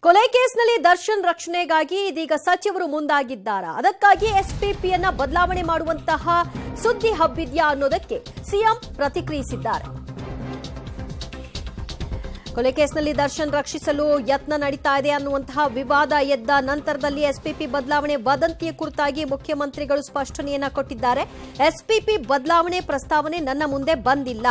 ಕೊಲೆ ಕೇಸ್ನಲ್ಲಿ ದರ್ಶನ್ ರಕ್ಷಣೆಗಾಗಿ ಇದೀಗ ಸಚಿವರು ಮುಂದಾಗಿದ್ದಾರೆ. ಅದಕ್ಕಾಗಿ ಎಸ್ಪಿಪಿಯನ್ನ ಬದಲಾವಣೆ ಮಾಡುವಂತಹ ಸುದ್ದಿ ಹಬ್ಬಿದ್ಯಾ ಅನ್ನೋದಕ್ಕೆ ಸಿಎಂ ಪ್ರತಿಕ್ರಿಯಿಸಿದ್ದಾರೆ. ಕೊಲೆ ಕೇಸ್ನಲ್ಲಿ ದರ್ಶನ್ ರಕ್ಷಿಸಲು ಯತ್ನ ನಡೀತಾ ಇದೆ ಅನ್ನುವಂತಹ ವಿವಾದ ಎದ್ದ ನಂತರದಲ್ಲಿ ಎಸ್ಪಿಪಿ ಬದಲಾವಣೆ ವದಂತಿಯ ಕುರಿತಾಗಿ ಮುಖ್ಯಮಂತ್ರಿಗಳು ಸ್ಪಷ್ಟನೆಯನ್ನ ಕೊಟ್ಟಿದ್ದಾರೆ. ಎಸ್ಪಿಪಿ ಬದಲಾವಣೆ ಪ್ರಸ್ತಾವನೆ ನನ್ನ ಮುಂದೆ ಬಂದಿಲ್ಲ.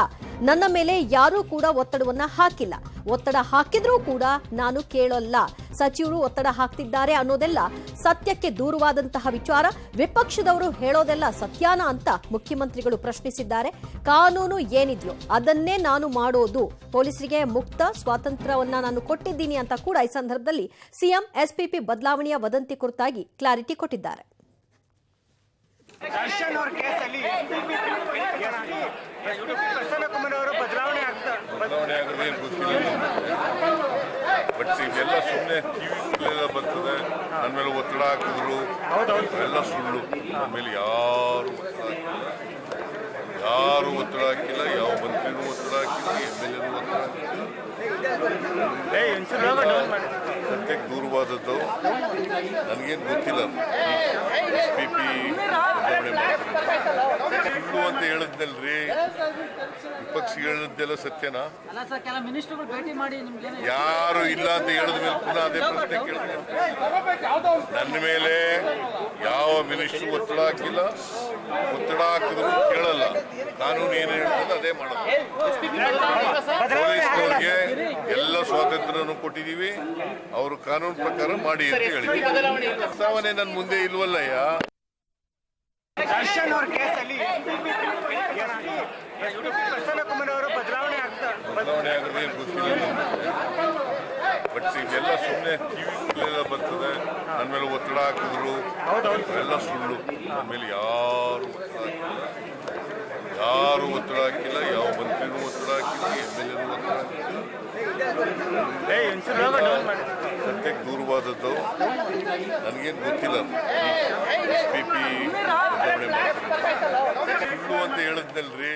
ನನ್ನ ಮೇಲೆ ಯಾರೂ ಕೂಡ ಒತ್ತಡವನ್ನ ಹಾಕಿಲ್ಲ. ಒತ್ತಡ ಹಾಕಿದ್ರೂ ಕೂಡ ನಾನು ಕೇಳಲ್ಲ. ಸಚಿವರು ಒತ್ತಡ ಹಾಕ್ತಿದ್ದಾರೆ ಅನ್ನೋದೆಲ್ಲ ಸತ್ಯಕ್ಕೆ ದೂರವಾದಂತಹ ವಿಚಾರ. ವಿಪಕ್ಷದವರು ಹೇಳೋದೆಲ್ಲ ಸತ್ಯಾನ ಅಂತ ಮುಖ್ಯಮಂತ್ರಿಗಳು ಪ್ರಶ್ನಿಸಿದ್ದಾರೆ. ಕಾನೂನು ಏನಿದೆಯೋ ಅದನ್ನೇ ನಾನು ಮಾಡೋದು. ಪೊಲೀಸರಿಗೆ ಮುಕ್ತ ಸ್ವಾತಂತ್ರ್ಯವನ್ನ ನಾನು ಕೊಟ್ಟಿದ್ದೀನಿ ಅಂತ ಕೂಡ ಈ ಸಂದರ್ಭದಲ್ಲಿ ಸಿಎಂ ಎಸ್ಪಿಪಿ ಬದಲಾವಣೆಯ ವದಂತಿ ಕುರಿತಾಗಿ ಕ್ಲಾರಿಟಿ ಕೊಟ್ಟಿದ್ದಾರೆ. ದರ್ಶನ್ ಅವರ ಕೇಸಲ್ಲಿ ಪ್ರಸನ್ನ ಕುಮಾರ್ ಅವರು ಬದಲಾವಣೆ ಆಗೋದೇ ಗೊತ್ತಿಲ್ಲ. ಬಟ್ ಇದೆಲ್ಲ ಸುಮ್ಮನೆ ಟಿವಿಗಳೆಲ್ಲ ಬರ್ತದೆ. ನನ್ನ ಮೇಲೆ ಒತ್ತಡ ಹಾಕಿದ್ರು, ಎಲ್ಲ ಸುಳ್ಳು. ನನ್ನ ಮೇಲೆ ಯಾರು ಒತ್ತಡ ಹಾಕಿಲ್ಲ. ಯಾವ ಮಂತ್ರಿನೂ ಒತ್ತಡ ಹಾಕಿಲ್ಲ, MLA ಒತ್ತಡ ಹಾಕಿಲ್ಲ. ಸತ್ಯಕ್ಕೆ ದೂರವಾದದ್ದು. ನನಗೇನು ಗೊತ್ತಿಲ್ಲ. ಎಸ್ಪಿಪಿ ಸುಳ್ಳು ಅಂತ ಹೇಳಿದ್ನಲ್ರಿ. ವಿಪಕ್ಷಿಗಳು ಹೇಳಿದ್ದೆಲ್ಲ ಸತ್ಯನಾ? ಯಾರು ಇಲ್ಲ ಅಂತ ಹೇಳಿದ ಮೇಲೆ ಪುನಃ ಅದೇ ಪ್ರಶ್ನೆ ಕೇಳಿದ್ರೆ ನನ್ನ ಮೇಲೆ ಯಾವ ಮಿನಿಸ್ಟ್ರು ಒತ್ತಡ ಹಾಕಿಲ್ಲ. ಒತ್ತಡ ಹಾಕಿದ್ರು ಕೇಳಲ್ಲ. ಕಾನೂನು ಏನು ಹೇಳ್ತದೆ ಅದೇ ಮಾಡೋದು. ಪೊಲೀಸ್ನವ್ರಿಗೆ ಎಲ್ಲ ಸ್ವಾತಂತ್ರ್ಯನೂ ಕೊಟ್ಟಿದ್ದೀವಿ. ಅವರು ಕಾನೂನು ಪ್ರಕಾರ ಮಾಡಿ ಅಂತ ಹೇಳಿದ್ವಿ. ಪ್ರಸ್ತಾವನೆ ನನ್ನ ಮುಂದೆ ಇಲ್ವಲ್ಲಯ್ಯ. ದರ್ಶನ್ ಅವರ ಕೇಸಲ್ಲಿ ಪ್ರಸನ್ನ ಕುಮಾರ್ ಅವರು ಬದಲಾವಣೆ ಆಗೋದೇ ಗೊತ್ತಿಲ್ಲ. ಬಟ್ ಇದೆಲ್ಲ ಸುಮ್ಮನೆ ಟಿವಿಗಳೆಲ್ಲ ಬರ್ತದೆ. ನನ್ನ ಮೇಲೆ ಒತ್ತಡ ಹಾಕಿದ್ರು, ಎಲ್ಲ ಸುಳ್ಳು. ನನ್ನ ಮೇಲೆ ಯಾರು ಒತ್ತಡ ಹಾಕಿಲ್ಲ. ಯಾವ ಮಂತ್ರಿನೂ ಒತ್ತಡ ಹಾಕಿಲ್ಲ, MLA ಒತ್ತಡ ಹಾಕಿಲ್ಲ. ಸತ್ಯಕ್ಕೆ ದೂರವಾದದ್ದು. ನನಗೇನು ಗೊತ್ತಿಲ್ಲ. ಎಸ್ಪಿಪಿ ಸುಳ್ಳು ಅಂತ ಹೇಳಿದ್ನಲ್ರಿ.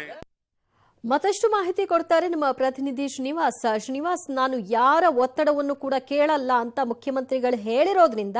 ಮತ್ತಷ್ಟು ಮಾಹಿತಿ ಕೊಡ್ತಾರೆ ನಮ್ಮ ಪ್ರತಿನಿಧಿ ಶ್ರೀನಿವಾಸ್. ಶ್ರೀನಿವಾಸ್, ನಾನು ಯಾರ ಒತ್ತಡವನ್ನು ಕೂಡ ಕೇಳಲ್ಲ ಅಂತ ಮುಖ್ಯಮಂತ್ರಿಗಳು ಹೇಳಿರೋದ್ರಿಂದ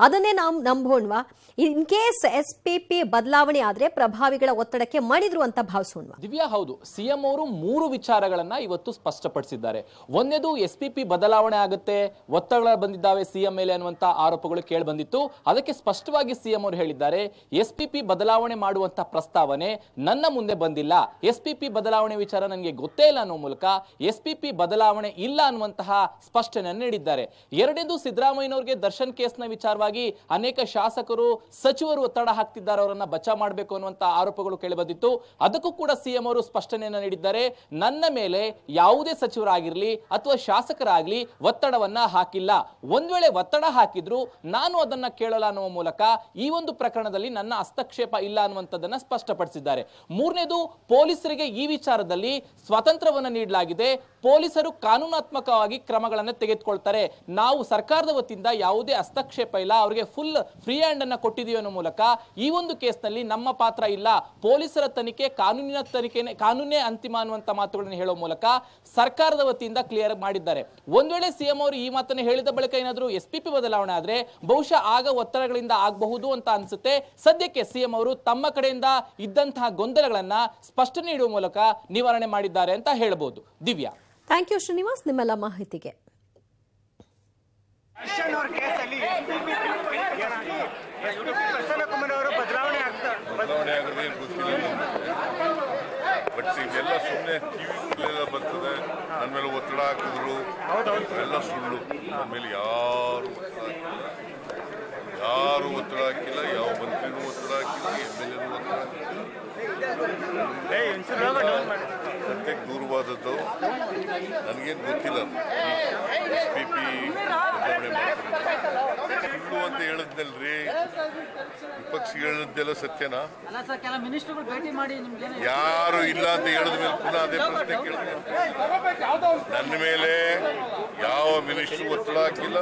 ಅದನ್ನೇ ನಾವು ನಂಬೋಣ್ವಾ? ಇನ್ ಕೇಸ್ ಎಸ್ಪಿಪಿ ಬದಲಾವಣೆ ಆದ್ರೆ ಪ್ರಭಾವಿಗಳ ಒತ್ತಡಕ್ಕೆ ಮಣಿದ್ರು ಅಂತ ಭಾವಿಸೋಣ್ವಾ? ದಿವ್ಯಾ, ಹೌದು. ಸಿಎಂ ಅವರು 3 ವಿಚಾರಗಳನ್ನ ಇವತ್ತು ಸ್ಪಷ್ಟಪಡಿಸಿದ್ದಾರೆ. ಒಂದೇದು, ಎಸ್ಪಿಪಿ ಬದಲಾವಣೆ ಆಗುತ್ತೆ, ಒತ್ತಡ ಬಂದಿದ್ದಾವೆ ಸಿಎಂ ಮೇಲೆ ಅನ್ನುವಂತ ಆರೋಪಗಳು ಕೇಳಿ ಬಂದಿತ್ತು. ಅದಕ್ಕೆ ಸ್ಪಷ್ಟವಾಗಿ ಸಿಎಂ ಅವರು ಹೇಳಿದ್ದಾರೆ, ಎಸ್ಪಿಪಿ ಬದಲಾವಣೆ ಮಾಡುವಂತ ಪ್ರಸ್ತಾವನೆ ನನ್ನ ಮುಂದೆ ಬಂದಿಲ್ಲ. ಎಸ್ಪಿಪಿ ಬದಲಾವಣೆ ವಿಚಾರ ನನಗೆ ಗೊತ್ತೇ ಇಲ್ಲ ಅನ್ನೋ ಮೂಲಕ ಎಸ್ಪಿಪಿ ಬದಲಾವಣೆ ಇಲ್ಲ ಅನ್ನುವಂತಹ ಸ್ಪಷ್ಟನೆಯನ್ನು ನೀಡಿದ್ದಾರೆ. ಎರಡನೇದು, ಸಿದ್ದರಾಮಯ್ಯನವರಿಗೆ ದರ್ಶನ್ ಕೇಸ್ನ ವಿಚಾರವಾಗಿ ಅನೇಕ ಶಾಸಕರು, ಸಚಿವರು ಒತ್ತಡ ಹಾಕ್ತಿದ್ದಾರೆ, ಅವರನ್ನ ಬಚಾವ್ ಮಾಡಬೇಕು ಅನ್ನುವಂತ ಆರೋಪಗಳು ಕೇಳಿಬಂದಿತ್ತು. ಅದಕ್ಕೂ ಕೂಡ ಸಿಎಂ ಅವರು ಸ್ಪಷ್ಟನೆಯನ್ನು ನೀಡಿದ್ದಾರೆ. ನನ್ನ ಮೇಲೆ ಯಾವುದೇ ಸಚಿವರಾಗಿರ್ಲಿ ಅಥವಾ ಶಾಸಕರಾಗ್ಲಿ ಒತ್ತಡವನ್ನ ಹಾಕಿಲ್ಲ. ಒಂದ್ ವೇಳೆ ಒತ್ತಡ ಹಾಕಿದ್ರು ನಾನು ಅದನ್ನ ಕೇಳಲ್ಲ ಅನ್ನುವ ಮೂಲಕ ಈ ಒಂದು ಪ್ರಕರಣದಲ್ಲಿ ನನ್ನ ಹಸ್ತಕ್ಷೇಪ ಇಲ್ಲ ಅನ್ನುವಂಥದ್ದನ್ನ ಸ್ಪಷ್ಟಪಡಿಸಿದ್ದಾರೆ. ಮೂರನೇದು, ಪೊಲೀಸರಿಗೆ ಈ ವಿಚಾರದಲ್ಲಿ ಸ್ವಾತಂತ್ರ್ಯವನ್ನು ನೀಡಲಾಗಿದೆ. ಪೊಲೀಸರು ಕಾನೂನಾತ್ಮಕವಾಗಿ ಕ್ರಮಗಳನ್ನು ತೆಗೆದುಕೊಳ್ತಾರೆ. ನಾವು ಸರ್ಕಾರದ ವತಿಯಿಂದ ಯಾವುದೇ ಹಸ್ತಕ್ಷೇಪ ಇಲ್ಲ, ಅವರಿಗೆ ಫುಲ್ ಫ್ರೀ ಹ್ಯಾಂಡ್ ಅನ್ನ ಕೊಟ್ಟಿದ್ದೀವಿ ಅನ್ನೋ ಮೂಲಕ ಈ ಒಂದು ಕೇಸ್ನಲ್ಲಿ ನಮ್ಮ ಪಾತ್ರ ಇಲ್ಲ. ಪೊಲೀಸರ ತನಿಖೆ ಕಾನೂನೇ ಅಂತಿಮ ಅನ್ನುವಂತ ಮಾತುಗಳನ್ನು ಹೇಳುವ ಮೂಲಕ ಸರ್ಕಾರದ ವತಿಯಿಂದ ಕ್ಲಿಯರ್ ಮಾಡಿದ್ದಾರೆ. ಒಂದ್ ವೇಳೆ ಸಿಎಂ ಅವರು ಈ ಮಾತನ್ನು ಹೇಳಿದ ಬಳಿಕ ಏನಾದರೂ ಎಸ್ಪಿಪಿ ಬದಲಾವಣೆ ಆದ್ರೆ ಬಹುಶಃ ಆಗ ಒತ್ತಡಗಳಿಂದ ಆಗಬಹುದು ಅಂತ ಅನ್ಸುತ್ತೆ. ಸದ್ಯಕ್ಕೆ ಸಿಎಂ ಅವರು ತಮ್ಮ ಕಡೆಯಿಂದ ಇದ್ದಂತಹ ಗೊಂದಲಗಳನ್ನ ಸ್ಪಷ್ಟನೆ ನೀಡುವ ಮೂಲಕ ನಿವಾರಣೆ ಮಾಡಿದ್ದಾರೆ ಅಂತ ಹೇಳಬಹುದು. ದಿವ್ಯಾ, ಥ್ಯಾಂಕ್ ಯು ಶ್ರೀನಿವಾಸ್ ನಿಮ್ಮೆಲ್ಲ ಮಾಹಿತಿಗೆ. ದರ್ಶನ್ ಅವರ ಕೇಸಲ್ಲಿ ಪ್ರಸನ್ನ ಕುಮಾರ್ ಅವರು ಬದಲಾವಣೆ ಆಗೋದೇ ಗೊತ್ತಿಲ್ಲ. ಬಟ್ ಇದೆಲ್ಲ ಸುಮ್ಮನೆ ಟಿವಿಗಳೆಲ್ಲ ಬರ್ತದೆ. ನನ್ನ ಮೇಲೆ ಒತ್ತಡ ಹಾಕಿದ್ರು, ಎಲ್ಲ ಸುಳ್ಳು. ನನ್ನ ಮೇಲೆ ಯಾರು ಒತ್ತಡ ಹಾಕಿಲ್ಲ. ಯಾವ ಮಂತ್ರಿನೂ ಒತ್ತಡ ಹಾಕಿಲ್ಲ, MLA ಒತ್ತಡ ಹಾಕಿಲ್ಲ. ಸತ್ಯಕ್ಕೆ ದೂರವಾದದ್ದು. ನನಗೇನು ಗೊತ್ತಿಲ್ಲ. ಎಸ್ಪಿಪಿ ಸುಳ್ಳು ಅಂತ ಹೇಳಿದ್ನಲ್ರಿ. ವಿಪಕ್ಷಿಗಳು ಹೇಳಿದ್ದೆಲ್ಲ ಸತ್ಯನಾ? ಯಾರು ಇಲ್ಲ ಅಂತ ಹೇಳಿದ ಮೇಲೆ ಪುನಃ ಅದೇ ಪ್ರಶ್ನೆ ಕೇಳಿದ್ರೆ ನನ್ನ ಮೇಲೆ ಯಾವ ಮಿನಿಸ್ಟ್ರು ಒತ್ತಡ ಹಾಕಿಲ್ಲ.